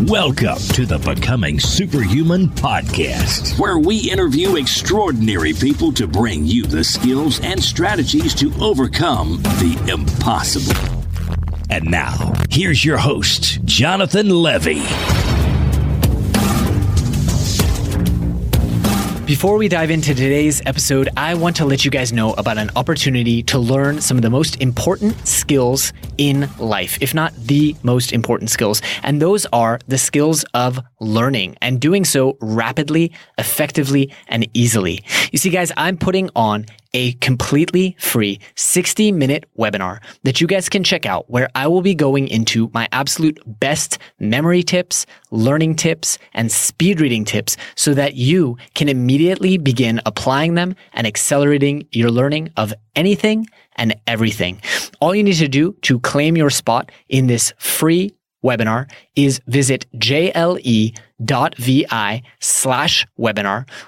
Welcome to the Becoming Superhuman podcast, where we interview extraordinary people to bring you the skills and strategies to overcome the impossible. And now, here's your host, Jonathan Levy. Before we dive into today's episode, I want to let you guys know about an opportunity to learn some of the most important skills in life, if not the most important skills. And those are the skills of learning and doing so rapidly, effectively, and easily. You see, guys, I'm putting on a completely free 60-minute webinar that you guys can check out, where I will be going into my absolute best memory tips, learning tips, and speed reading tips so that you can immediately begin applying them and accelerating your learning of anything and everything. All you need to do to claim your spot in this free webinar is visit jle.vi/webinar.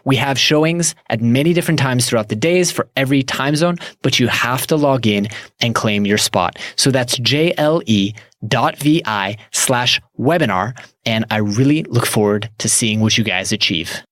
We have showings at many different times throughout the days for every time zone, but you have to log in and claim your spot. So that's jle.vi/webinar. And I really look forward to seeing what you guys achieve.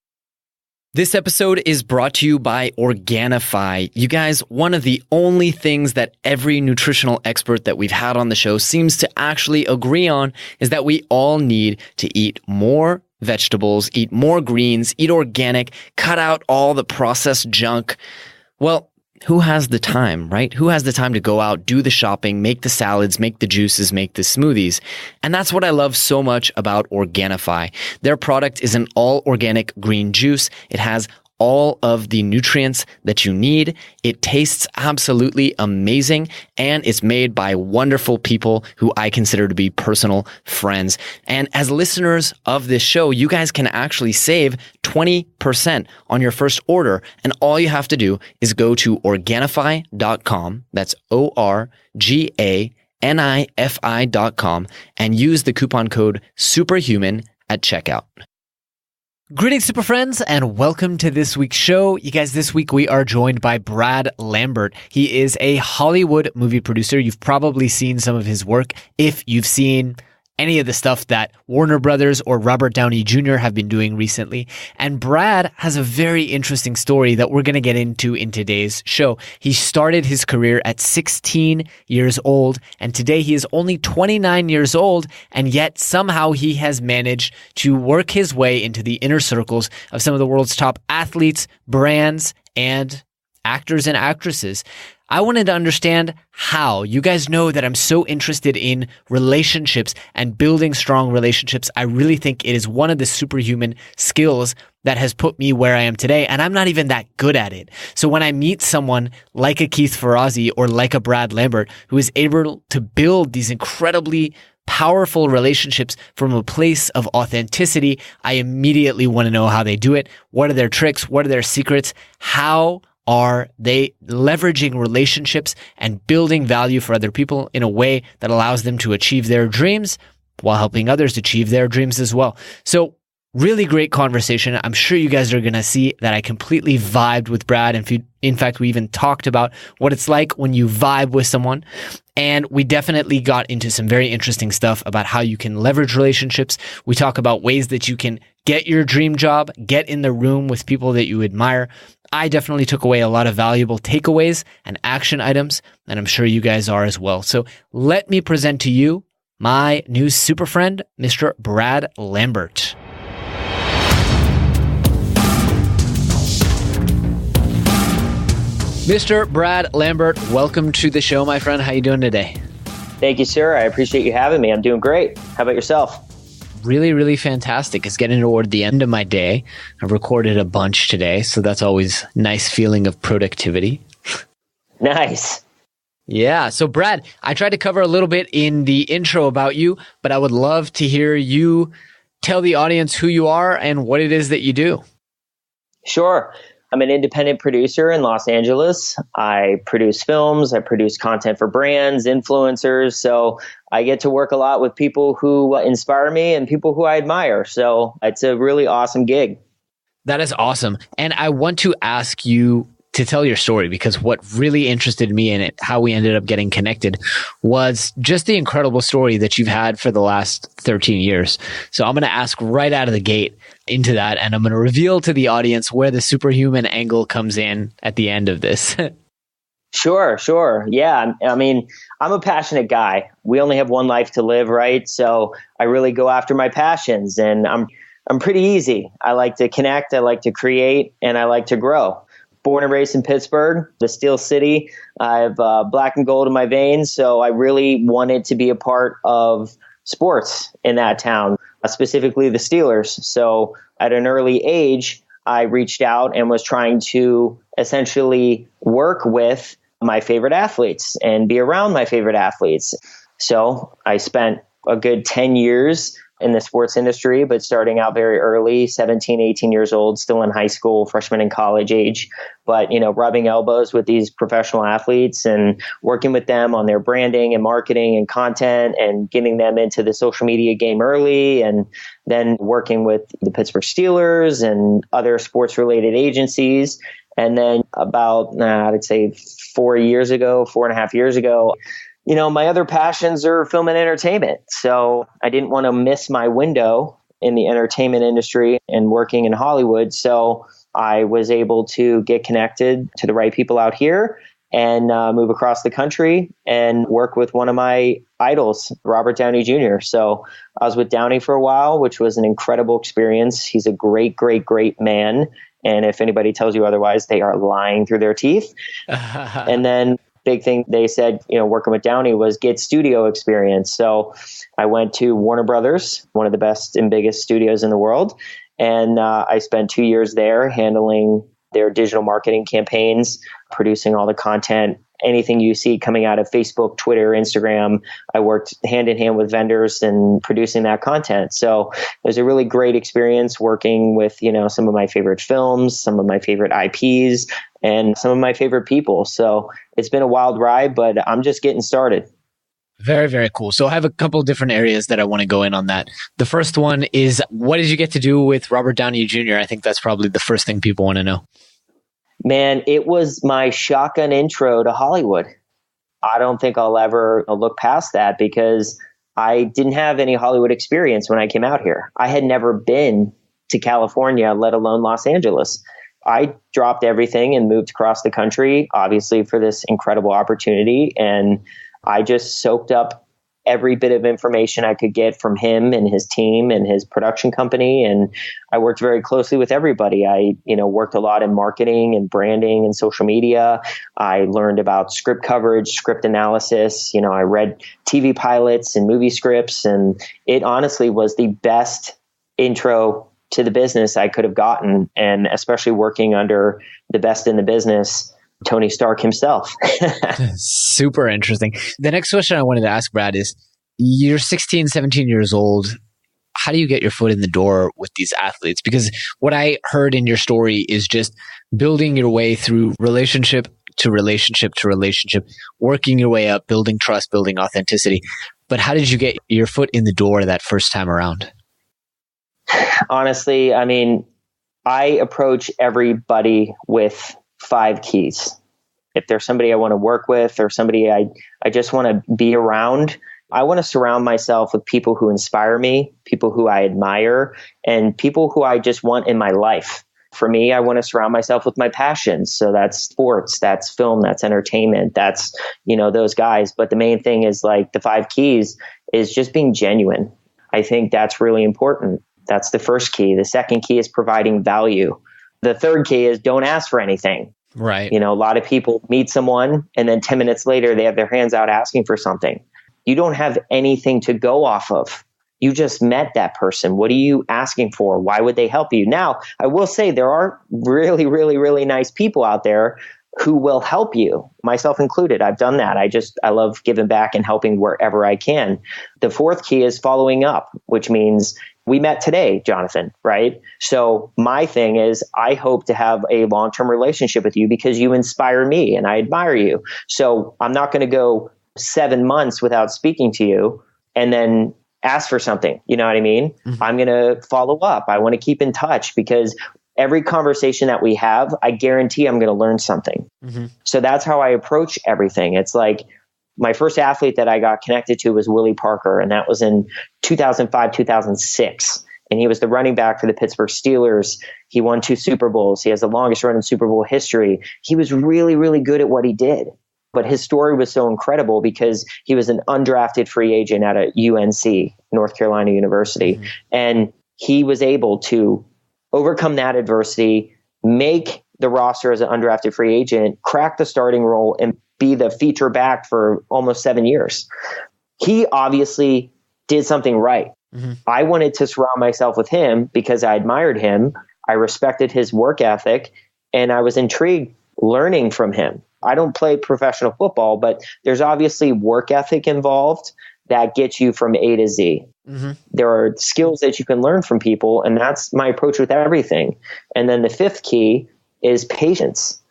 This episode is brought to you by Organifi. You guys, one of the only things that every nutritional expert that we've had on the show seems to actually agree on is that we all need to eat more vegetables, eat more greens, eat organic, cut out all the processed junk. Well, who has the time, right? Who has the time to go out, do the shopping, make the salads, make the juices, make the smoothies? And that's what I love so much about Organifi. Their product is an all-organic green juice. It has all of the nutrients that you need. It tastes absolutely amazing, and it's made by wonderful people who I consider to be personal friends. And as listeners of this show, you guys can actually save 20% on your first order. And all you have to do is go to Organifi.com. That's ORGANIFI.com and use the coupon code SuperHuman at checkout. Greetings, Super Friends, and welcome to this week's show. You guys, this week we are joined by Brad Lambert. He is a Hollywood movie producer. You've probably seen some of his work if you've seen any of the stuff that Warner Brothers or Robert Downie Jr. have been doing recently. And Brad has a very interesting story that we're going to get into in today's show. He started his career at 16 years old, and today he is only 29 years old, and yet somehow he has managed to work his way into the inner circles of some of the world's top athletes, brands, and actors and actresses. I wanted to understand how. You guys know that I'm so interested in relationships and building strong relationships. I really think it is one of the superhuman skills that has put me where I am today, and I'm not even that good at it. So when I meet someone like a Keith Ferrazzi or like a Brad Lambert who is able to build these incredibly powerful relationships from a place of authenticity, I immediately want to know how they do it. What are their tricks? What are their secrets? How are they leveraging relationships and building value for other people in a way that allows them to achieve their dreams while helping others achieve their dreams as well? So really great conversation. I'm sure you guys are going to see that I completely vibed with Brad. In fact, we even talked about what it's like when you vibe with someone. And we definitely got into some very interesting stuff about how you can leverage relationships. We talk about ways that you can get your dream job, get in the room with people that you admire. I definitely took away a lot of valuable takeaways and action items, and I'm sure you guys are as well. So let me present to you my new super friend, Mr. Brad Lambert. Mr. Brad Lambert, welcome to the show, my friend. How you doing today? Thank you, sir. I appreciate you having me. I'm doing great. How about yourself? Really, really fantastic. It's getting toward the end of my day. I've recorded a bunch today, so that's always a nice feeling of productivity. Nice. Yeah. So Brad, I tried to cover a little bit in the intro about you, but I would love to hear you tell the audience who you are and what it is that you do. Sure. I'm an independent producer in Los Angeles. I produce films. I produce content for brands, influencers. So I get to work a lot with people who inspire me and people who I admire. So it's a really awesome gig. That is awesome. And I want to ask you to tell your story, because what really interested me in it, how we ended up getting connected, was just the incredible story that you've had for the last 13 years. So I'm going to ask right out of the gate into that, and I'm going to reveal to the audience where the superhuman angle comes in at the end of this. Sure. Yeah. I mean, I'm a passionate guy. We only have one life to live, right? So I really go after my passions, and I'm pretty easy. I like to connect, I like to create, and I like to grow. Born and raised in Pittsburgh, the Steel City. I have black and gold in my veins, so I really wanted to be a part of sports in that town, specifically the Steelers. So at an early age, I reached out and was trying to essentially work with my favorite athletes and be around my favorite athletes. So I spent a good 10 years in the sports industry, but starting out very early, 17, 18 years old, still in high school, freshman in college age, but, rubbing elbows with these professional athletes and working with them on their branding and marketing and content and getting them into the social media game early, and then working with the Pittsburgh Steelers and other sports related agencies. And then about, I'd say 4.5 years ago, my other passions are film and entertainment. So I didn't want to miss my window in the entertainment industry and working in Hollywood. So I was able to get connected to the right people out here and move across the country and work with one of my idols, Robert Downie Jr. So I was with Downey for a while, which was an incredible experience. He's a great, great, great man. And if anybody tells you otherwise, they are lying through their teeth. And then big thing they said, working with Downey was get studio experience. So I went to Warner Brothers, one of the best and biggest studios in the world. And I spent 2 years there handling their digital marketing campaigns, producing all the content, anything you see coming out of Facebook, Twitter, Instagram. I worked hand in hand with vendors and producing that content. So it was a really great experience working with, some of my favorite films, some of my favorite IPs, and some of my favorite people. So it's been a wild ride, but I'm just getting started. Very, very cool. So I have a couple of different areas that I want to go in on that. The first one is, what did you get to do with Robert Downie Jr.? I think that's probably the first thing people want to know. Man, it was my shotgun intro to Hollywood. I don't think I'll ever look past that, because I didn't have any Hollywood experience when I came out here. I had never been to California, let alone Los Angeles. I dropped everything and moved across the country, obviously, for this incredible opportunity. And I just soaked up every bit of information I could get from him and his team and his production company. And I worked very closely with everybody. I, worked a lot in marketing and branding and social media. I learned about script coverage, script analysis. I read TV pilots and movie scripts, and it honestly was the best intro to the business I could have gotten. And especially working under the best in the business, Tony Stark himself. Super interesting. The next question I wanted to ask, Brad, is you're 16, 17 years old. How do you get your foot in the door with these athletes? Because what I heard in your story is just building your way through relationship to relationship to relationship, working your way up, building trust, building authenticity. But how did you get your foot in the door that first time around? Honestly, I approach everybody with 5 keys. If there's somebody I want to work with or somebody I just want to be around, I want to surround myself with people who inspire me, people who I admire, and people who I just want in my life. For me, I want to surround myself with my passions. So that's sports, that's film, that's entertainment, that's, those guys. But the main thing is the 5 keys is just being genuine. I think that's really important. That's the first key. The second key is providing value. The third key is don't ask for anything. Right. A lot of people meet someone and then 10 minutes later, they have their hands out asking for something. You don't have anything to go off of. You just met that person. What are you asking for? Why would they help you? Now, I will say there are really, really, really nice people out there who will help you, myself included. I've done that. I love giving back and helping wherever I can. The fourth key is following up, which means we met today, Jonathan, right? So my thing is I hope to have a long-term relationship with you because you inspire me and I admire you. So I'm not going to go 7 months without speaking to you and then ask for something. You know what I mean? Mm-hmm. I'm going to follow up. I want to keep in touch because every conversation that we have, I guarantee I'm going to learn something. Mm-hmm. So that's how I approach everything. It's like my first athlete that I got connected to was Willie Parker, and that was in 2005, 2006. And he was the running back for the Pittsburgh Steelers. He won 2 Super Bowls. He has the longest run in Super Bowl history. He was really, really good at what he did. But his story was so incredible because he was an undrafted free agent at a UNC, North Carolina University. Mm-hmm. And he was able to overcome that adversity, make the roster as an undrafted free agent, crack the starting role, and be the feature back for almost 7 years. He obviously did something right. Mm-hmm. I wanted to surround myself with him because I admired him. I respected his work ethic, and I was intrigued learning from him. I don't play professional football, but there's obviously work ethic involved that gets you from A to Z. Mm-hmm. There are skills that you can learn from people, and that's my approach with everything. And then the 5th key is patience.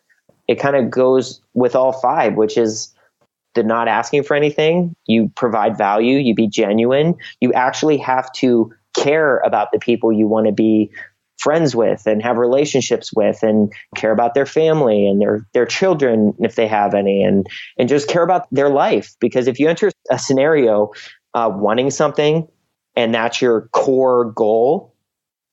It kind of goes with all 5, which is the not asking for anything. You provide value, you be genuine. You actually have to care about the people you want to be friends with and have relationships with, and care about their family and their children if they have any, and just care about their life. Because if you enter a scenario wanting something and that's your core goal,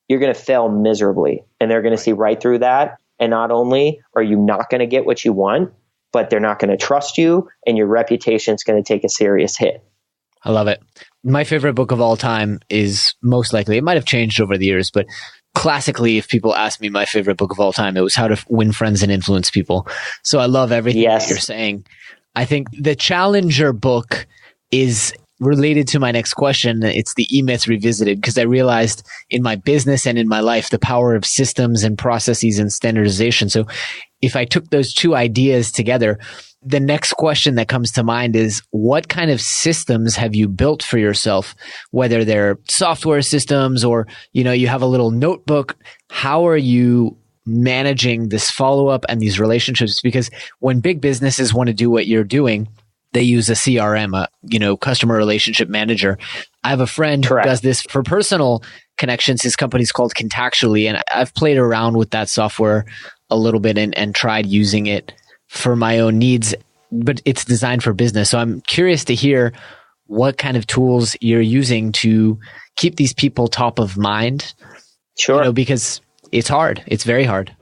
you're going to fail miserably, and they're going to see right through that. And not only are you not going to get what you want, but they're not going to trust you, and your reputation is going to take a serious hit. I love it. My favorite book of all time is most likely, it might have changed over the years, but classically, if people ask me my favorite book of all time, it was How to Win Friends and Influence People. So I love everything that you're saying. I think the Challenger book is related to my next question. It's the E-Myth Revisited, because I realized in my business and in my life, the power of systems and processes and standardization. So if I took those 2 ideas together, the next question that comes to mind is, what kind of systems have you built for yourself? Whether they're software systems or, you have a little notebook, how are you managing this follow-up and these relationships? Because when big businesses want to do what you're doing, they use a CRM, customer relationship manager. I have a friend who does this for personal connections. His company's called Contactually, and I've played around with that software a little bit and tried using it for my own needs, but it's designed for business. So I'm curious to hear what kind of tools you're using to keep these people top of mind. Sure. Because it's hard. It's very hard.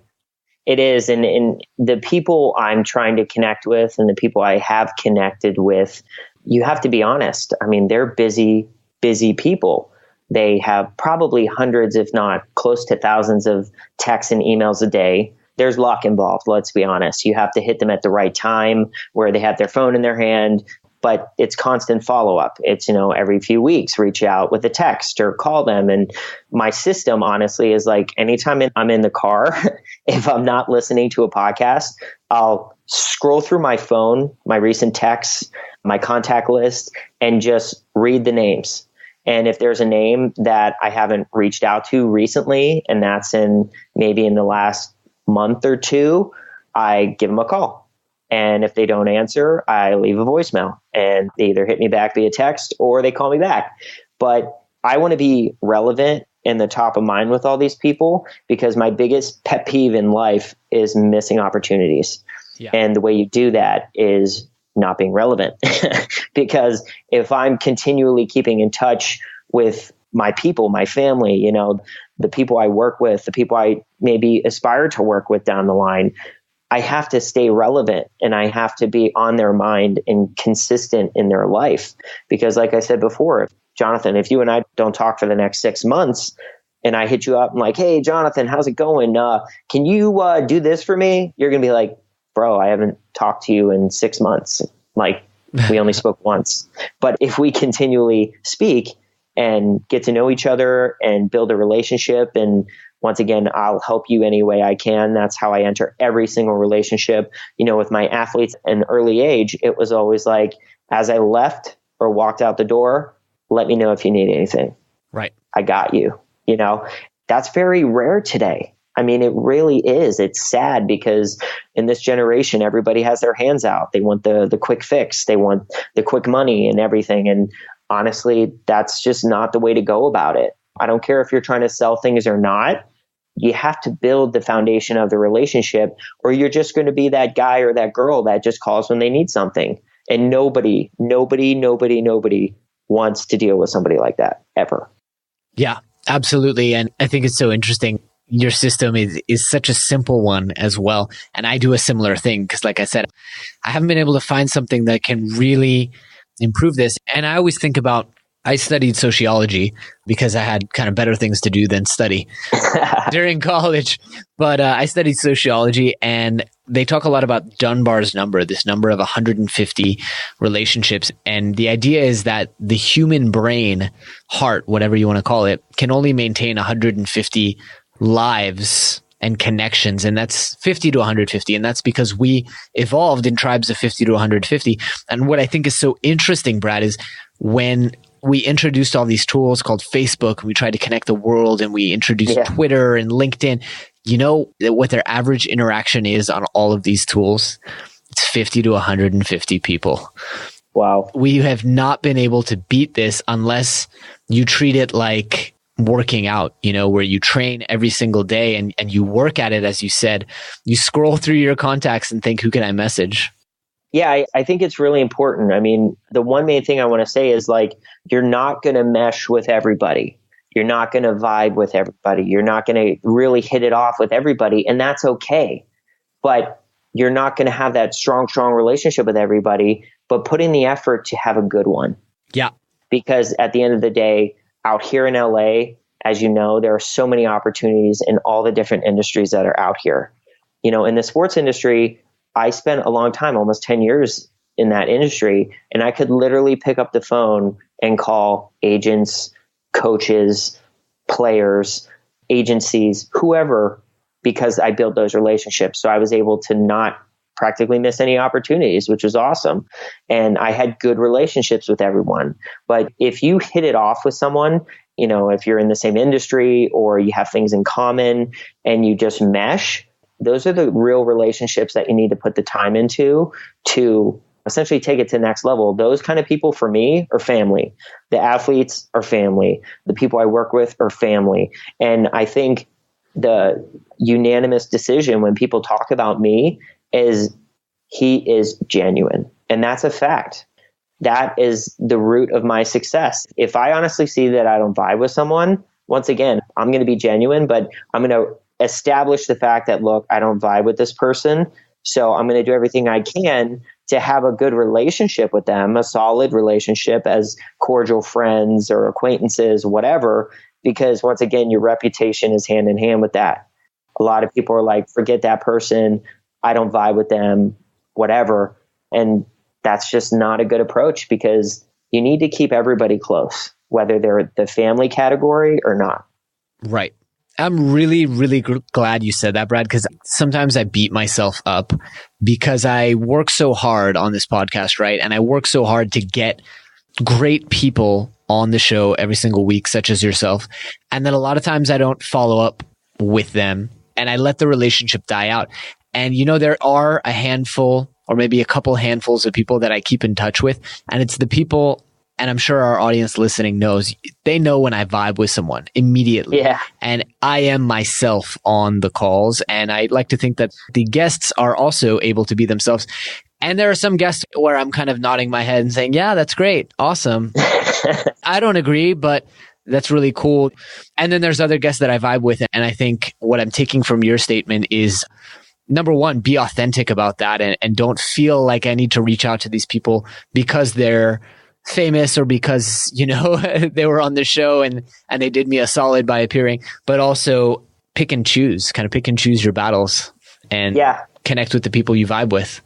It is. And the people I'm trying to connect with and the people I have connected with, you have to be honest. I mean, they're busy people. They have probably hundreds, if not close to thousands of texts and emails a day. There's luck involved. Let's be honest. You have to hit them at the right time where they have their phone in their hand, but it's constant follow-up. It's, every few weeks, reach out with a text or call them. And my system, honestly, is like anytime I'm in the car, if I'm not listening to a podcast, I'll scroll through my phone, my recent texts, my contact list, and just read the names. And if there's a name that I haven't reached out to recently, and that's maybe in the last month or 2, I give them a call. And if they don't answer, I leave a voicemail, and they either hit me back via text or they call me back. But I want to be relevant and the top of mind with all these people, because my biggest pet peeve in life is missing opportunities. Yeah. And the way you do that is not being relevant. Because if I'm continually keeping in touch with my people, my family, the people I work with, the people I maybe aspire to work with down the line, I have to stay relevant, and I have to be on their mind and consistent in their life. Because like I said before, Jonathan, if you and I don't talk for the next 6 months and I hit you up and like, hey, Jonathan, how's it going? Can you do this for me? You're going to be like, bro, I haven't talked to you in 6 months. Like, we only spoke once. But if we continually speak and get to know each other and build a relationship, and once again, I'll help you any way I can. That's how I enter every single relationship. With my athletes in early age, it was always like, as I left or walked out the door, let me know if you need anything. Right. I got you. That's very rare today. I mean, it really is. It's sad because in this generation, everybody has their hands out. They want the quick fix. They want the quick money and everything. And honestly, that's just not the way to go about it. I don't care if you're trying to sell things or not. you have to build the foundation of the relationship, or you're just going to be that guy or that girl that just calls when they need something. And nobody wants to deal with somebody like that ever. Yeah, absolutely. And I think it's so interesting. Your system is such a simple one as well. And I do a similar thing because, like I said, I haven't been able to find something that can really improve this. And I always think about, I studied sociology because I had kind of better things to do than study during college. But I studied sociology, and they talk a lot about Dunbar's number, this number of 150 relationships. And the idea is that the human brain, heart, whatever you want to call it, can only maintain 150 lives and connections. And that's 50 to 150. And that's because we evolved in tribes of 50 to 150. And what I think is so interesting, Brad, is when we introduced all these tools called Facebook, and we tried to connect the world, and we introduced Twitter and LinkedIn. You know what their average interaction is on all of these tools? It's 50 to 150 people. Wow. We have not been able to beat this unless you treat it like working out, where you train every single day and you work at it, as you said. You scroll through your contacts and think, who can I message? Yeah, I think it's really important. I mean, the one main thing I want to say is, like, you're not going to mesh with everybody. You're not going to vibe with everybody. You're not going to really hit it off with everybody, and that's okay. But you're not going to have that strong relationship with everybody, but put in the effort to have a good one. Yeah. Because at the end of the day, out here in LA, as you know, there are so many opportunities in all the different industries that are out here. In the sports industry, I spent a long time, almost 10 years in that industry, and I could literally pick up the phone and call agents, coaches, players, agencies, whoever, because I built those relationships. So I was able to not practically miss any opportunities, which was awesome. And I had good relationships with everyone. But if you hit it off with someone, if you're in the same industry or you have things in common and you just mesh, those are the real relationships that you need to put the time into to essentially take it to the next level. Those kind of people for me are family. The athletes are family. The people I work with are family. And I think the unanimous decision when people talk about me is he is genuine. And that's a fact. That is the root of my success. If I honestly see that I don't vibe with someone, once again, I'm going to be genuine, but I'm going to establish the fact that, look, I don't vibe with this person. So I'm going to do everything I can to have a good relationship with them, a solid relationship as cordial friends or acquaintances, whatever, because once again, your reputation is hand in hand with that. A lot of people are like, forget that person. I don't vibe with them, whatever. And that's just not a good approach, because you need to keep everybody close, whether they're the family category or not. Right. I'm really, really glad you said that, Brad, because sometimes I beat myself up because I work so hard on this podcast, right? And I work so hard to get great people on the show every single week, such as yourself. And then a lot of times I don't follow up with them and I let the relationship die out. And, there are a handful or maybe a couple handfuls of people that I keep in touch with. And it's the people, and I'm sure our audience listening knows, they know when I vibe with someone immediately. Yeah. And I am myself on the calls. And I like to think that the guests are also able to be themselves. And there are some guests where I'm kind of nodding my head and saying, yeah, that's great. Awesome. I don't agree, but that's really cool. And then there's other guests that I vibe with. And I think what I'm taking from your statement is, number one, be authentic about that and don't feel like I need to reach out to these people because they're famous or because, they were on the show and they did me a solid by appearing, but also pick and choose your battles and connect with the people you vibe with.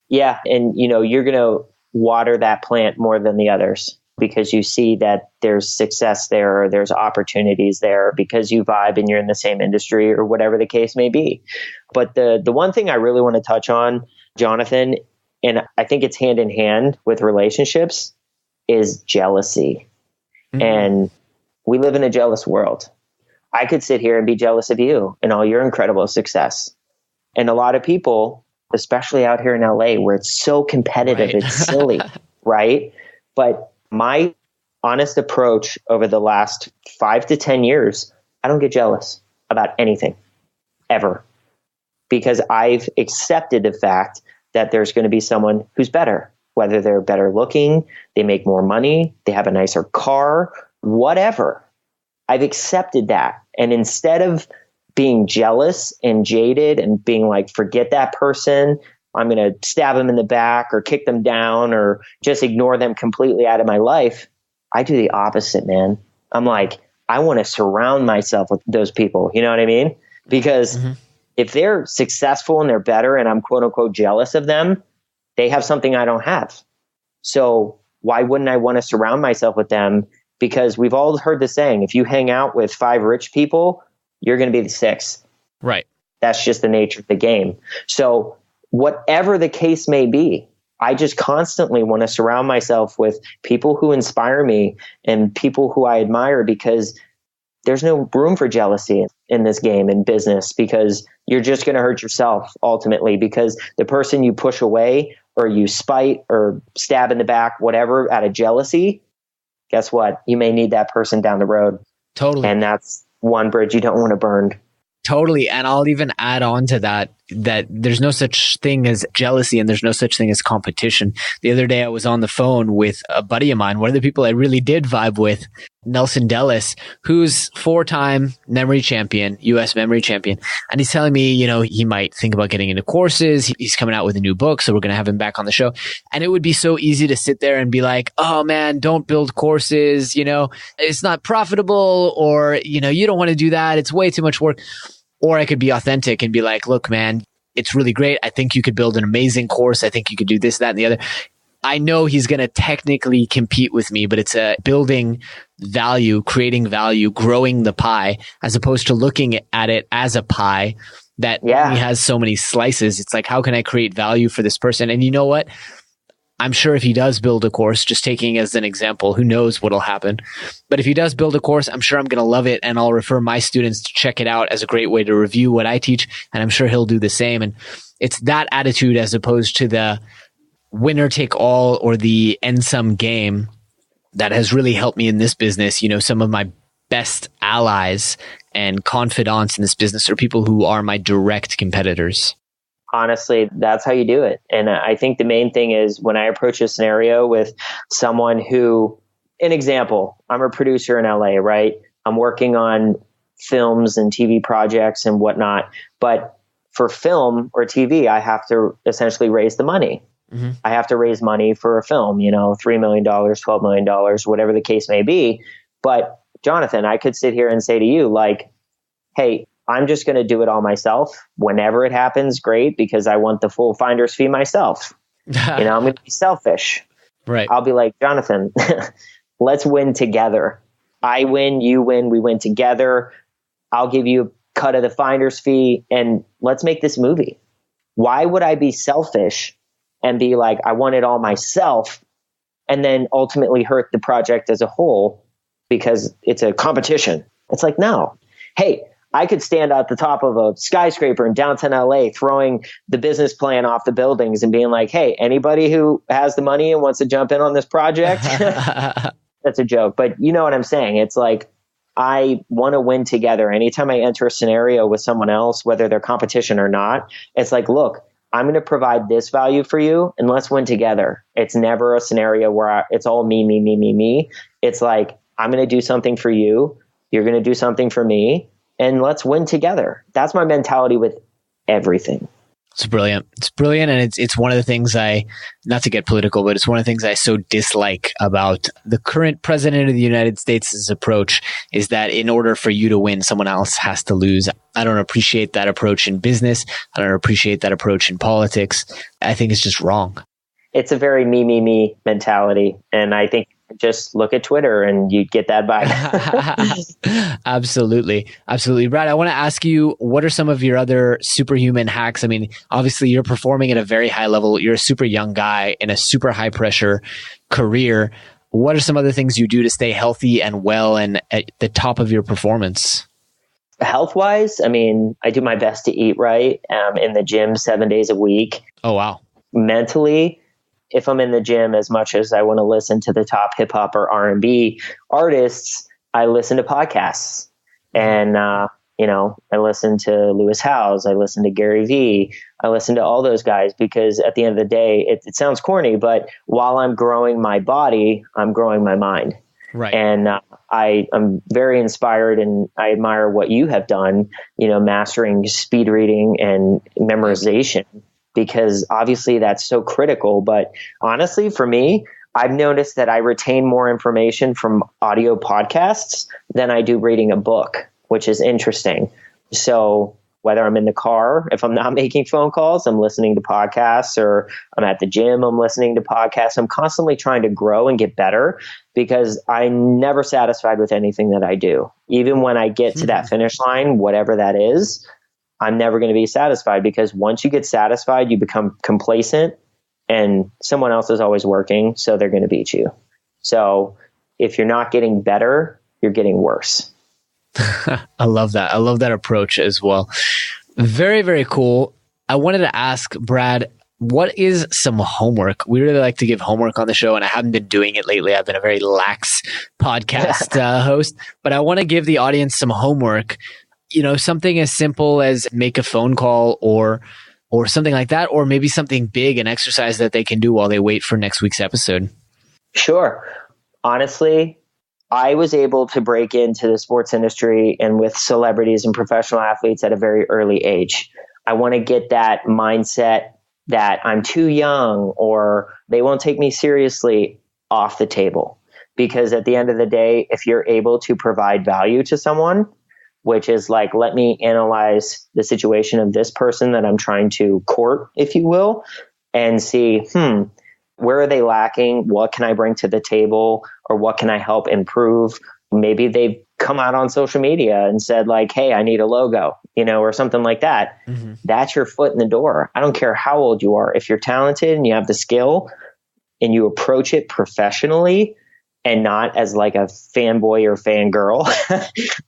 Yeah. And, you're going to water that plant more than the others because you see that there's success there or there's opportunities there because you vibe and you're in the same industry or whatever the case may be. But the one thing I really want to touch on, Jonathan, and I think it's hand in hand with relationships, is jealousy. Mm-hmm. And we live in a jealous world. I could sit here and be jealous of you and all your incredible success. And a lot of people, especially out here in LA, where it's so competitive, right? It's silly, right? But my honest approach over the last 5 to 10 years, I don't get jealous. about anything, ever. Because I've accepted the fact that there's going to be someone who's better, whether they're better looking, they make more money, they have a nicer car, whatever. I've accepted that. And instead of being jealous and jaded and being like, forget that person, I'm going to stab them in the back or kick them down or just ignore them completely out of my life, I do the opposite, man. I'm like, I want to surround myself with those people. You know what I mean? Because if they're successful and they're better and I'm quote unquote jealous of them, they have something I don't have. So why wouldn't I want to surround myself with them? Because we've all heard the saying, if you hang out with 5 rich people, you're going to be the 6th. Right. That's just the nature of the game. So whatever the case may be, I just constantly want to surround myself with people who inspire me and people who I admire, because there's no room for jealousy in this game, in business, because you're just going to hurt yourself ultimately, because the person you push away or you spite or stab in the back, whatever, out of jealousy, guess what? You may need that person down the road. Totally. And that's one bridge you don't want to burn. Totally. And I'll even add on to that there's no such thing as jealousy and there's no such thing as competition. The other day I was on the phone with a buddy of mine, one of the people I really did vibe with, Nelson Dellis, who's 4-time memory champion, US memory champion. And he's telling me, he might think about getting into courses. He's coming out with a new book, so we're going to have him back on the show. And it would be so easy to sit there and be like, oh man, don't build courses. It's not profitable, or, you don't want to do that. It's way too much work. Or I could be authentic and be like, look, man, it's really great. I think you could build an amazing course. I think you could do this, that, and the other. I know he's going to technically compete with me, but it's building value, creating value, growing the pie, as opposed to looking at it as a pie that only has so many slices. It's like, how can I create value for this person? And you know what? I'm sure if he does build a course, just taking as an example, who knows what'll happen. But if he does build a course, I'm sure I'm going to love it. And I'll refer my students to check it out as a great way to review what I teach. And I'm sure he'll do the same. And it's that attitude as opposed to the winner take all or the end sum game that has really helped me in this business. Some of my best allies and confidants in this business are people who are my direct competitors. Honestly, that's how you do it. And I think the main thing is when I approach a scenario with someone who, an example, I'm a producer in LA, right? I'm working on films and TV projects and whatnot. But for film or TV, I have to essentially raise the money. I have to raise money for a film, $3 million, $12 million, whatever the case may be. But Jonathan, I could sit here and say to you, like, hey, I'm just going to do it all myself. Whenever it happens, great, because I want the full finder's fee myself. I'm going to be selfish. Right. I'll be like, Jonathan, let's win together. I win, you win, we win together. I'll give you a cut of the finder's fee and let's make this movie. Why would I be selfish and be like, I want it all myself and then ultimately hurt the project as a whole because it's a competition? It's like, no. Hey, I could stand at the top of a skyscraper in downtown LA, throwing the business plan off the buildings and being like, hey, anybody who has the money and wants to jump in on this project, that's a joke. But you know what I'm saying? It's like, I want to win together. Anytime I enter a scenario with someone else, whether they're competition or not, it's like, look, I'm going to provide this value for you and let's win together. It's never a scenario where it's all me, me, me, me, me. It's like, I'm going to do something for you. You're going to do something for me. And let's win together. That's my mentality with everything. It's brilliant. It's brilliant. And it's one of the things not to get political, but it's one of the things I so dislike about the current president of the United States' approach is that in order for you to win, someone else has to lose. I don't appreciate that approach in business. I don't appreciate that approach in politics. I think it's just wrong. It's a very me, me, me mentality. And I think just look at Twitter and you get that vibe. Absolutely. Absolutely. Brad, I want to ask you, what are some of your other superhuman hacks? I mean, obviously you're performing at a very high level. You're a super young guy in a super high pressure career. What are some other things you do to stay healthy and well and at the top of your performance? Health-wise, I mean, I do my best to eat right. In the gym 7 days a week. Oh, wow. Mentally, if I'm in the gym, as much as I want to listen to the top hip hop or R&B artists, I listen to podcasts. And I listen to Lewis Howes, I listen to Gary Vee, I listen to all those guys, because at the end of the day, it sounds corny, but while I'm growing my body, I'm growing my mind. Right. And I'm very inspired, and I admire what you have done, mastering speed reading and memorization, because obviously that's so critical. But honestly, for me, I've noticed that I retain more information from audio podcasts than I do reading a book, which is interesting. So whether I'm in the car, if I'm not making phone calls, I'm listening to podcasts, or I'm at the gym, I'm listening to podcasts. I'm constantly trying to grow and get better, because I'm never satisfied with anything that I do. Even when I get to that finish line, whatever that is, I'm never going to be satisfied, because once you get satisfied, you become complacent, and someone else is always working, so they're going to beat you. So if you're not getting better, you're getting worse. I love that. I love that approach as well. Very, very cool. I wanted to ask Brad, what is some homework? We really like to give homework on the show, and I haven't been doing it lately. I've been a very lax podcast host, but I want to give the audience some homework, something as simple as make a phone call or something like that, or maybe something big, an exercise that they can do while they wait for next week's episode. Sure. Honestly, I was able to break into the sports industry and with celebrities and professional athletes at a very early age. I want to get that mindset that I'm too young or they won't take me seriously off the table. Because at the end of the day, if you're able to provide value to someone, which is like, let me analyze the situation of this person that I'm trying to court, if you will, and see, where are they lacking? What can I bring to the table? Or what can I help improve? Maybe they've come out on social media and said like, hey, I need a logo, or something like that. Mm-hmm. That's your foot in the door. I don't care how old you are. If you're talented and you have the skill and you approach it professionally and not as like a fanboy or fangirl,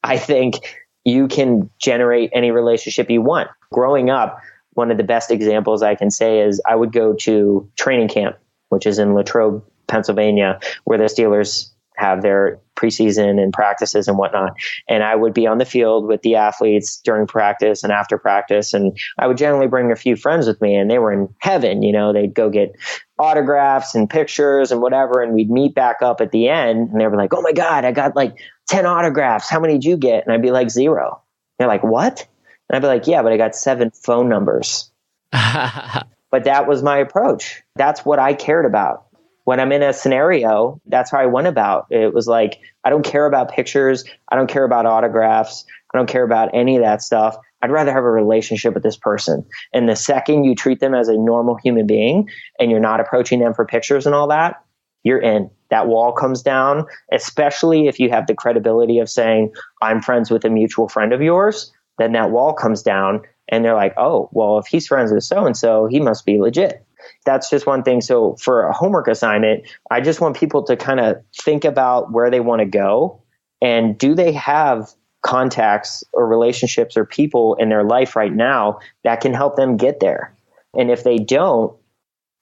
I think you can generate any relationship you want. Growing up, one of the best examples I can say is I would go to training camp, which is in Latrobe, Pennsylvania, where the Steelers have their preseason and practices and whatnot. And I would be on the field with the athletes during practice and after practice. And I would generally bring a few friends with me, and they were in heaven. They'd go get autographs and pictures and whatever. And we'd meet back up at the end, and they were like, oh my God, I got like 10 autographs. How many did you get? And I'd be like, 0. They're like, what? And I'd be like, yeah, but I got 7 phone numbers. But that was my approach. That's what I cared about. When I'm in a scenario, that's how I went about. It was like, I don't care about pictures. I don't care about autographs. I don't care about any of that stuff. I'd rather have a relationship with this person. And the second you treat them as a normal human being and you're not approaching them for pictures and all that, you're in. That wall comes down, especially if you have the credibility of saying, I'm friends with a mutual friend of yours, then that wall comes down and they're like, oh, well, if he's friends with so-and-so, he must be legit. That's just one thing. So for a homework assignment, I just want people to kind of think about where they want to go, and do they have contacts or relationships or people in their life right now that can help them get there. And if they don't,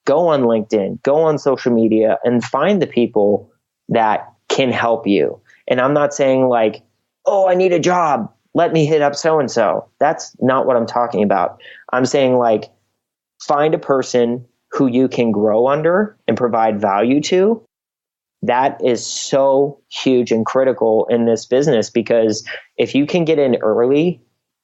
go on LinkedIn, go on social media and find the people that can help you. And I'm not saying like, oh, I need a job, let me hit up so-and-so. That's not what I'm talking about. I'm saying like, find a person who you can grow under and provide value to. That is so huge and critical in this business, because if you can get in early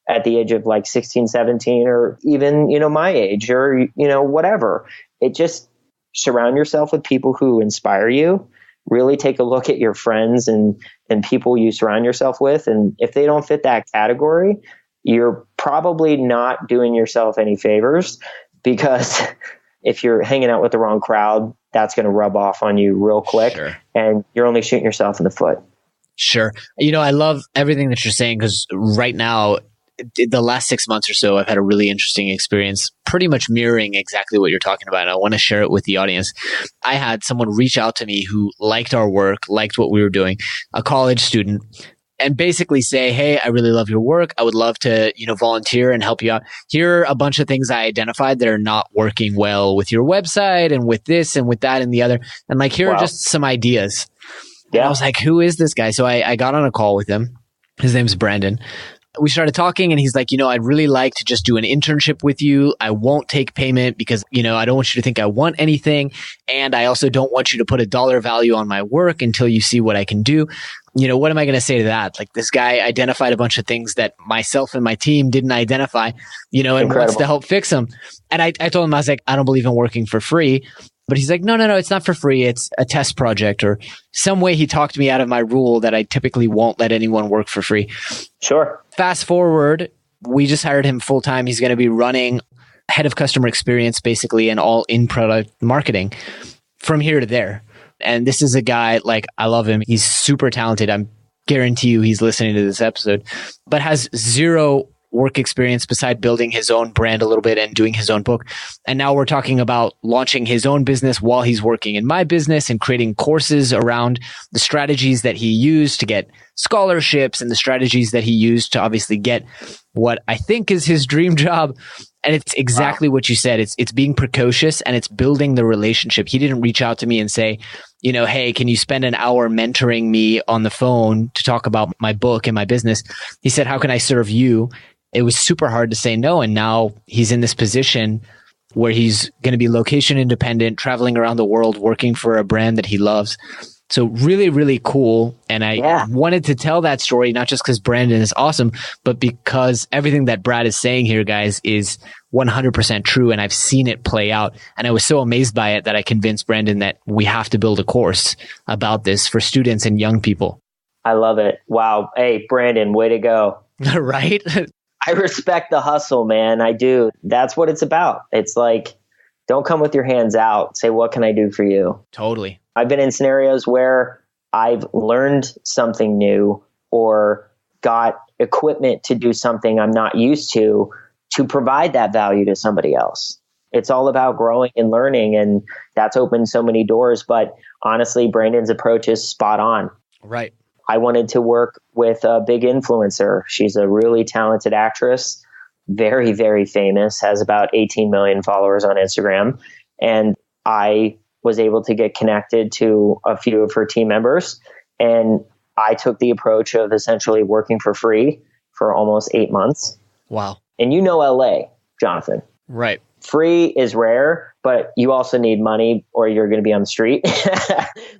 at the age of like 16, 17, or even, my age, or, whatever, it just surround yourself with people who inspire you. Really take a look at your friends and people you surround yourself with. And if they don't fit that category, you're probably not doing yourself any favors, because if you're hanging out with the wrong crowd, that's going to rub off on you real quick. Sure. And you're only shooting yourself in the foot. Sure. I love everything that you're saying, because right now, the last 6 months or so, I've had a really interesting experience, pretty much mirroring exactly what you're talking about. And I want to share it with the audience. I had someone reach out to me who liked our work, liked what we were doing, a college student, and basically say, hey, I really love your work. I would love to, volunteer and help you out. Here are a bunch of things I identified that are not working well with your website and with this and with that and the other. And like, here are just some ideas. Yeah. And I was like, who is this guy? So I got on a call with him. His name's Brandon. we started talking and he's like, I'd really like to just do an internship with you. I won't take payment because, I don't want you to think I want anything. And I also don't want you to put a dollar value on my work until you see what I can do. What am I going to say to that? Like, this guy identified a bunch of things that myself and my team didn't identify, and wants to help fix them. And I told him, I was like, I don't believe in working for free. But he's like, no, it's not for free. It's a test project, or some way he talked me out of my rule that I typically won't let anyone work for free. Sure. Fast forward, we just hired him full time. He's going to be running head of customer experience, basically, and all in product marketing from here to there. And this is a guy, like, I love him. He's super talented. I guarantee you he's listening to this episode, but has zero work experience beside building his own brand a little bit and doing his own book. And now we're talking about launching his own business while he's working in my business and creating courses around the strategies that he used to get scholarships and the strategies that he used to obviously get what I think is his dream job. And it's exactly what you said. It's being precocious and it's building the relationship. He didn't reach out to me and say, hey, can you spend an hour mentoring me on the phone to talk about my book and my business? He said, how can I serve you? It was super hard to say no. And now he's in this position where he's going to be location independent, traveling around the world, working for a brand that he loves. So really, really cool. And I wanted to tell that story, not just because Brandon is awesome, but because everything that Brad is saying here, guys, is 100% true. And I've seen it play out. And I was so amazed by it that I convinced Brandon that we have to build a course about this for students and young people. I love it. Wow. Hey, Brandon, way to go. Right? I respect the hustle, man. I do. That's what it's about. It's like, don't come with your hands out. Say, what can I do for you? Totally. I've been in scenarios where I've learned something new or got equipment to do something I'm not used to provide that value to somebody else. It's all about growing and learning, and that's opened so many doors. But honestly, Brandon's approach is spot on. Right. I wanted to work with a big influencer. She's a really talented actress, very, very famous, has about 18 million followers on Instagram. And I was able to get connected to a few of her team members. And I took the approach of essentially working for free for almost 8 months. Wow. And LA, Jonathan. Right. Free is rare, but you also need money or you're going to be on the street.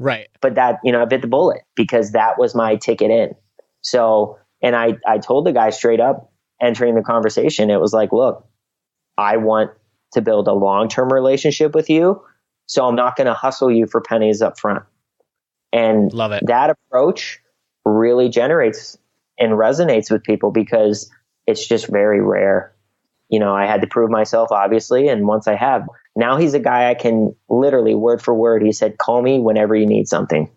Right. But that, I bit the bullet because that was my ticket in. So, and I told the guy straight up entering the conversation, it was like, look, I want to build a long-term relationship with you. So I'm not going to hustle you for pennies up front. And love it. That approach really generates and resonates with people because it's just very rare. I had to prove myself, obviously. And once I have, now he's a guy I can literally word for word. He said, call me whenever you need something.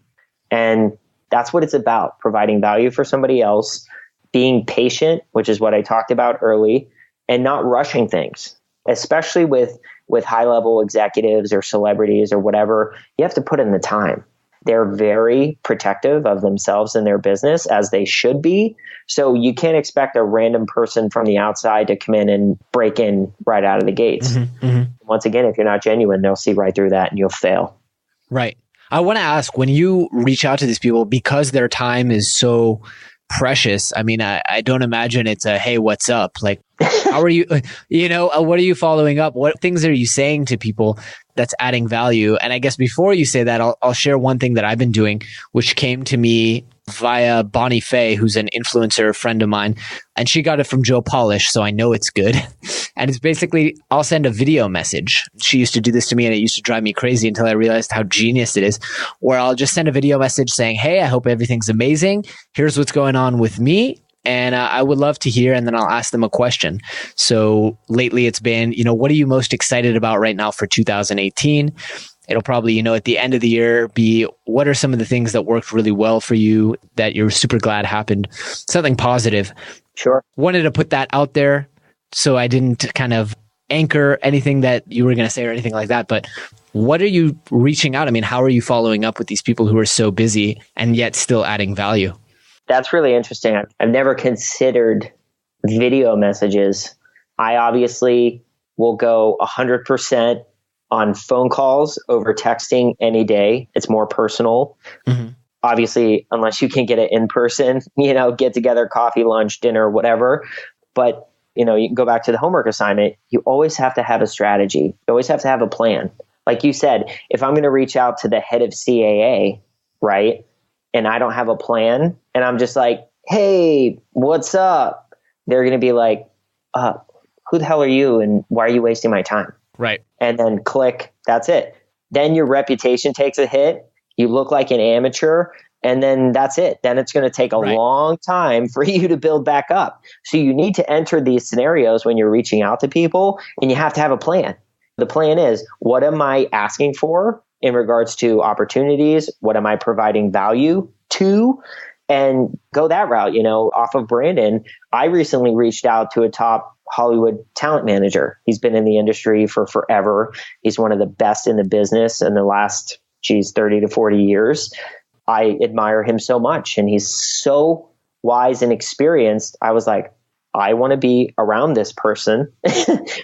And that's what it's about, providing value for somebody else, being patient, which is what I talked about early, and not rushing things, especially with high level executives or celebrities or whatever. You have to put in the time. They're very protective of themselves and their business, as they should be. So you can't expect a random person from the outside to come in and break in right out of the gates. Mm-hmm, mm-hmm. Once again, if you're not genuine, they'll see right through that and you'll fail. Right. I want to ask, when you reach out to these people, because their time is so precious, I mean, I don't imagine it's a, hey, what's up? Like, how are you, what are you following up? What things are you saying to people that's adding value? And I guess before you say that, I'll share one thing that I've been doing, which came to me via Bonnie Faye, who's an influencer friend of mine. And she got it from Joe Polish, so I know it's good. And it's basically, I'll send a video message. She used to do this to me and it used to drive me crazy until I realized how genius it is, where I'll just send a video message saying, hey, I hope everything's amazing. Here's what's going on with me. And I would love to hear, and then I'll ask them a question. So lately it's been, what are you most excited about right now for 2018? It'll probably, at the end of the year be, what are some of the things that worked really well for you that you're super glad happened? Something positive. Sure. Wanted to put that out there so I didn't kind of anchor anything that you were going to say or anything like that. But what are you reaching out? I mean, how are you following up with these people who are so busy and yet still adding value? That's really interesting. I've never considered video messages. I obviously will go 100% on phone calls over texting any day. It's more personal. Mm-hmm. obviously, unless you can get it in person, get together, coffee, lunch, dinner, whatever. But, you can go back to the homework assignment. You always have to have a strategy. You always have to have a plan. Like you said, if I'm going to reach out to the head of CAA, right, and I don't have a plan, and I'm just like, hey, what's up? They're going to be like, who the hell are you? And why are you wasting my time? Right. And then click, that's it. Then your reputation takes a hit. You look like an amateur. And then that's it. Then it's going to take a long time for you to build back up. So you need to enter these scenarios when you're reaching out to people, and you have to have a plan. The plan is, what am I asking for in regards to opportunities? What am I providing value to? And go that route, off of Brandon. I recently reached out to a top Hollywood talent manager. He's been in the industry for forever. He's one of the best in the business in the last, 30 to 40 years. I admire him so much, and he's so wise and experienced. I was like, I want to be around this person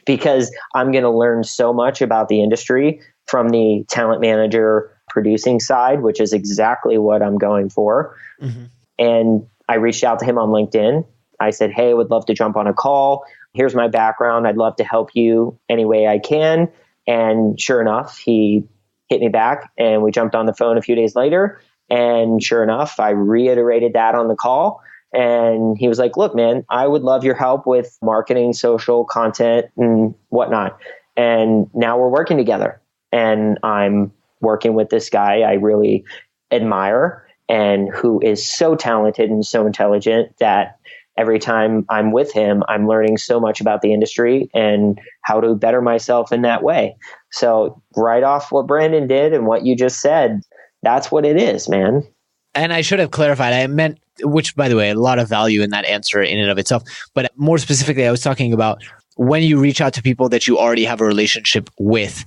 because I'm going to learn so much about the industry from the talent manager producing side, which is exactly what I'm going for. Mm-hmm. And I reached out to him on LinkedIn. I said, hey, I would love to jump on a call. Here's my background. I'd love to help you any way I can. And sure enough, he hit me back, and we jumped on the phone a few days later. And sure enough, I reiterated that on the call. And he was like, look, man, I would love your help with marketing, social content, and whatnot. And now we're working together. And I'm working with this guy I really admire, and who is so talented and so intelligent that every time I'm with him, I'm learning so much about the industry and how to better myself in that way. So right off what Brandon did and what you just said, that's what it is, man. And I should have clarified. I meant, which, by the way, a lot of value in that answer in and of itself. But more specifically, I was talking about when you reach out to people that you already have a relationship with.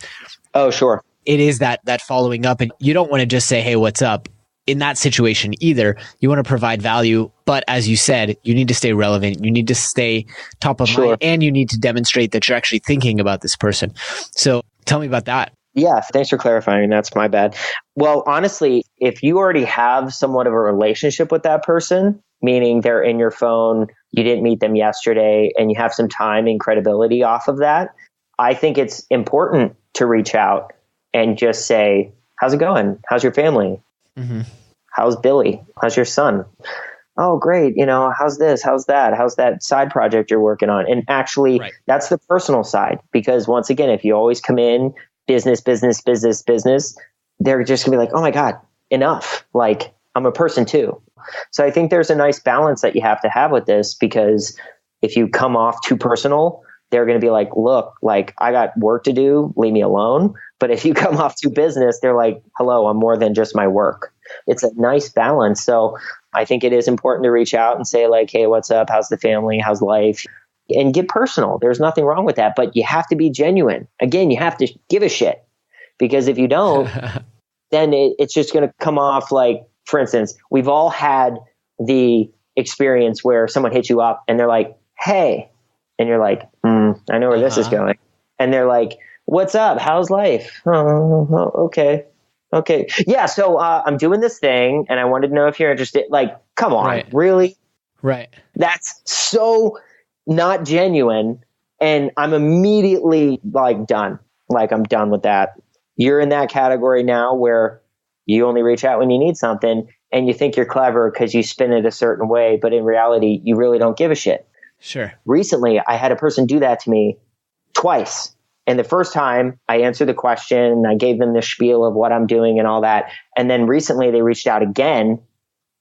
Oh, sure. It is that following up. And you don't want to just say, hey, what's up? In that situation either. You want to provide value. But as you said, you need to stay relevant. You need to stay top of mind. And you need to demonstrate that you're actually thinking about this person. So tell me about that. Yeah, thanks for clarifying. That's my bad. Well, honestly, if you already have somewhat of a relationship with that person, meaning they're in your phone, you didn't meet them yesterday, and you have some time and credibility off of that, I think it's important to reach out and just say, how's it going? How's your family? Mm-hmm. How's Billy? How's your son? Oh, great. How's this? How's that? How's that side project you're working on? And actually, that's the personal side. Because once again, if you always come in, business, they're just gonna be like, oh my God, enough. Like, I'm a person too. So I think there's a nice balance that you have to have with this, because if you come off too personal, they're going to be like, look, like, I got work to do, leave me alone. But if you come off too business, they're like, hello, I'm more than just my work. It's a nice balance. So I think it is important to reach out and say like, hey, what's up? How's the family? How's life? And get personal. There's nothing wrong with that, but you have to be genuine. Again, you have to give a shit, because if you don't, then it's just going to come off like, for instance, we've all had the experience where someone hits you up and they're like, hey, and you're like, I know where this is going. And they're like, what's up? How's life? Oh, okay. Yeah. So I'm doing this thing and I wanted to know if you're interested. Like, come on, really? Right. That's so not genuine. And I'm immediately like done. Like, I'm done with that. You're in that category now where you only reach out when you need something and you think you're clever because you spin it a certain way. But in reality, you really don't give a shit. Sure. Recently, I had a person do that to me twice. And the first time I answered the question, I gave them the spiel of what I'm doing and all that. And then recently they reached out again.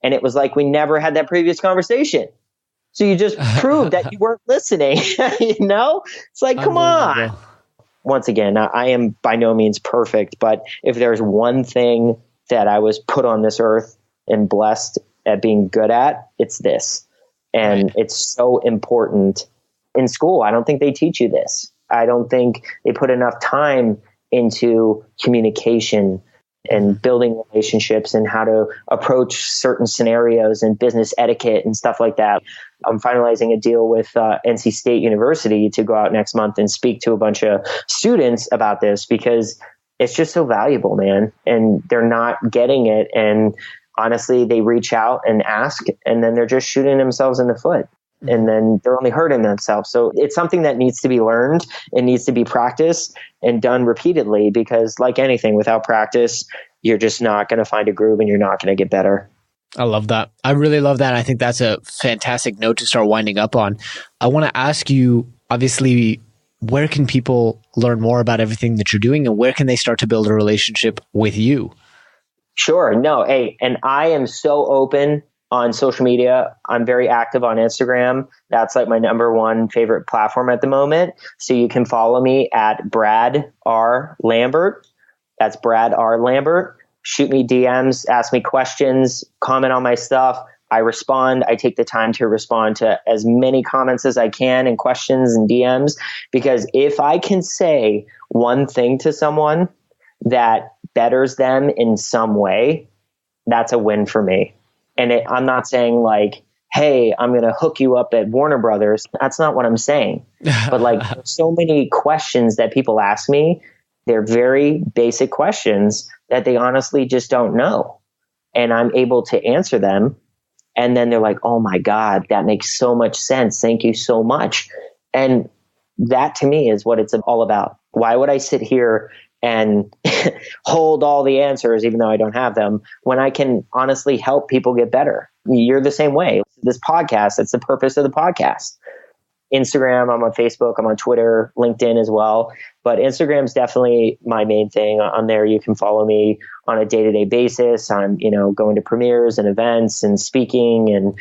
And it was like, we never had that previous conversation. So you just proved that you weren't listening. It's like, come on. Once again, I am by no means perfect, but if there's one thing that I was put on this earth and blessed at being good at, it's this. And it's so important. In school, I don't think they teach you this. I don't think they put enough time into communication and building relationships and how to approach certain scenarios and business etiquette and stuff like that. I'm finalizing a deal with NC State University to go out next month and speak to a bunch of students about this, because it's just so valuable, man. And they're not getting it. And honestly, they reach out and ask, and then they're just shooting themselves in the foot. And then they're only hurting themselves. So it's something that needs to be learned. It needs to be practiced and done repeatedly, because like anything, without practice, you're just not going to find a groove and you're not going to get better. I love that. I really love that. I think that's a fantastic note to start winding up on. I want to ask you, obviously, where can people learn more about everything that you're doing, and where can they start to build a relationship with you? Sure. No. Hey, and I am so open on social media. I'm very active on Instagram. That's like my number one favorite platform at the moment. So you can follow me at Brad R. Lambert. That's Brad R. Lambert. Shoot me DMs, ask me questions, comment on my stuff. I respond. I take the time to respond to as many comments as I can and questions and DMs, because if I can say one thing to someone that betters them in some way, that's a win for me. And I'm not saying like, hey, I'm going to hook you up at Warner Brothers. That's not what I'm saying. But like so many questions that people ask me, they're very basic questions that they honestly just don't know. And I'm able to answer them. And then they're like, oh my God, that makes so much sense. Thank you so much. And that to me is what it's all about. Why would I sit here and hold all the answers, even though I don't have them, when I can honestly help people get better? You're the same way. This podcast, that's the purpose of the podcast. Instagram, I'm on Facebook, I'm on Twitter, LinkedIn as well. But Instagram's definitely my main thing. On there, you can follow me on a day-to-day basis. I'm, going to premieres and events and speaking and,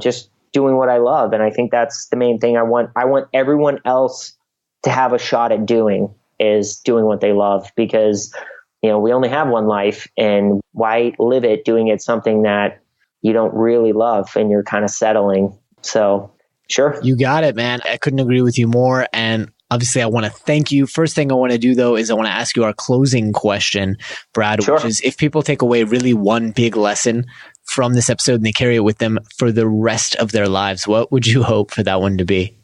just doing what I love. And I think that's the main thing I want everyone else to have a shot at doing, is doing what they love, because, we only have one life, and why live it doing it something that you don't really love and you're kind of settling. So sure. You got it, man. I couldn't agree with you more. And obviously, I want to thank you. First thing I want to do, though, is I want to ask you our closing question, Brad, sure. Which is, if people take away really one big lesson from this episode and they carry it with them for the rest of their lives, what would you hope for that one to be?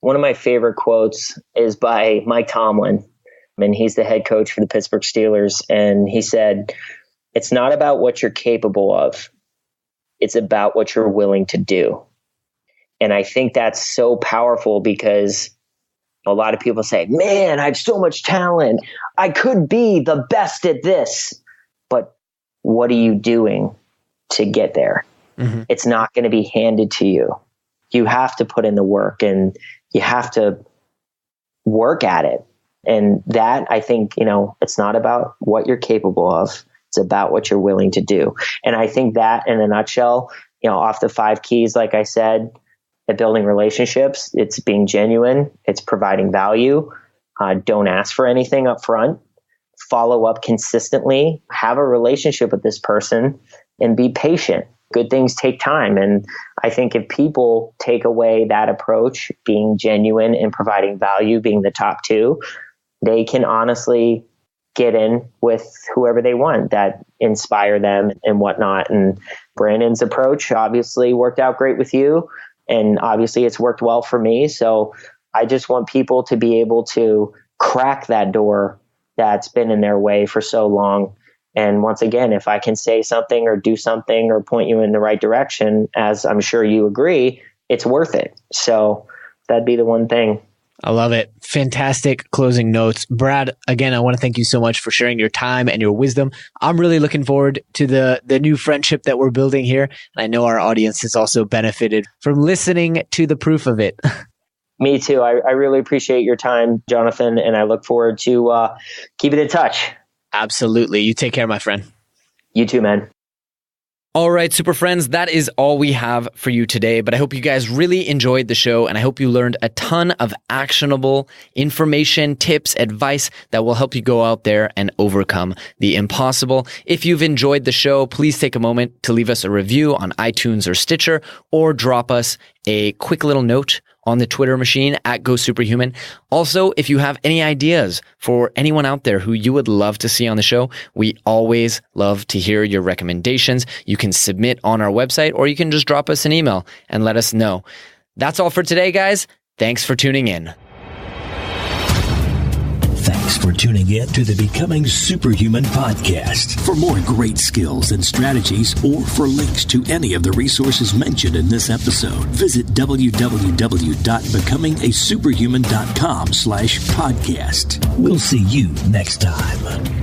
One of my favorite quotes is by Mike Tomlin, and he's the head coach for the Pittsburgh Steelers. And he said, it's not about what you're capable of. It's about what you're willing to do. And I think that's so powerful, because a lot of people say, man, I have so much talent. I could be the best at this. But what are you doing to get there? Mm-hmm. It's not going to be handed to you. You have to put in the work, and you have to work at it. And that, I think, it's not about what you're capable of. It's about what you're willing to do. And I think that, in a nutshell, off the 5 keys, like I said, at building relationships, it's being genuine, it's providing value, don't ask for anything up front, follow up consistently, have a relationship with this person, and be patient. Good things take time. And I think if people take away that approach, being genuine and providing value being the top 2, they can honestly get in with whoever they want that inspire them and whatnot. And Brandon's approach obviously worked out great with you. And obviously it's worked well for me. So I just want people to be able to crack that door that's been in their way for so long. And once again, if I can say something or do something or point you in the right direction, as I'm sure you agree, it's worth it. So that'd be the one thing. I love it. Fantastic closing notes. Brad, again, I want to thank you so much for sharing your time and your wisdom. I'm really looking forward to the new friendship that we're building here. And I know our audience has also benefited from listening to the proof of it. Me too. I really appreciate your time, Jonathan, and I look forward to keeping in touch. Absolutely. You take care, my friend. You too, man. All right, super friends, that is all we have for you today, but I hope you guys really enjoyed the show, and I hope you learned a ton of actionable information, tips, advice that will help you go out there and overcome the impossible. If you've enjoyed the show, please take a moment to leave us a review on iTunes or Stitcher, or drop us a quick little note on the Twitter machine at GoSuperHuman. Also, if you have any ideas for anyone out there who you would love to see on the show, we always love to hear your recommendations. You can submit on our website, or you can just drop us an email and let us know. That's all for today, guys. Thanks for tuning in. Thanks Thanks for tuning in to the Becoming Superhuman podcast. For more great skills and strategies, or for links to any of the resources mentioned in this episode, visit www.becomingasuperhuman.com/podcast. We'll see you next time.